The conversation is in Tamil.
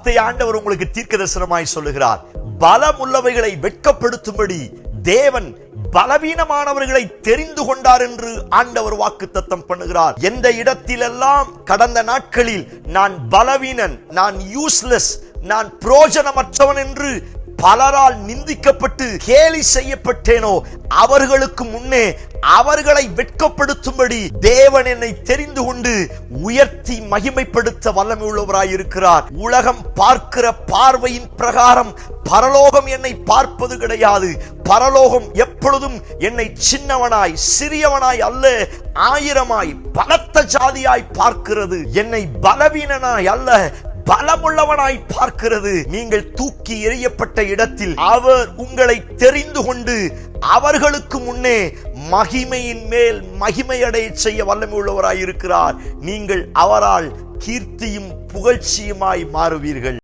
வார்த்தை ஆண்டவர் உங்களுக்கு தீர்க்கதரிசனமாய் சொல்லுகிறார். பலம் உள்ளவைகளை வெட்கப்படுத்தும்படி தேவன் பலவீனமானவர்களை தெரிந்து கொண்டார் என்று ஆண்டவர் வாக்குத்தத்தம் பண்ணுகிறார். எந்த இடத்திலெல்லாம் கடந்த நாட்களில் நான் பலவீனன், நான் யூஸ்லெஸ், நான் பிரயோஜனமற்றவன் என்று பலரால் நிந்திக்கப்பட்டு கேலி செய்யப்பட்டேனோ, அவர்களுக்கு முன்னே அவர்களை வெட்கப்படுத்தும்படி தேவன் என்னை தெரிந்து கொண்டு உயர்த்தி மகிமைப்படுத்த வல்லமை உள்ளவராயிருக்கிறார். உலகம் பார்க்கிற பார்வையின் பிரகாரம் பரலோகம் என்னை பார்ப்பது கிடையாது. பரலோகம் எப்பொழுதும் என்னை சின்னவனாய், சிறியவனாய் அல்ல, ஆயிரமாய், பலத்த ஜாதியாய் பார்க்கிறது. என்னை பலவீனனாய் அல்ல, பலமுள்ளவனாய் பார்க்கிறது. நீங்கள் தூக்கி எறியப்பட்ட இடத்தில் அவர் உங்களை தெரிந்து கொண்டு அவர்களுக்கு முன்னே மகிமையின் மேல் மகிமையடைய செய்ய வல்லமை உள்ளவராய் இருக்கிறார். நீங்கள் அவரால் கீர்த்தியும் புகழ்ச்சியுமாய் மாறுவீர்கள்.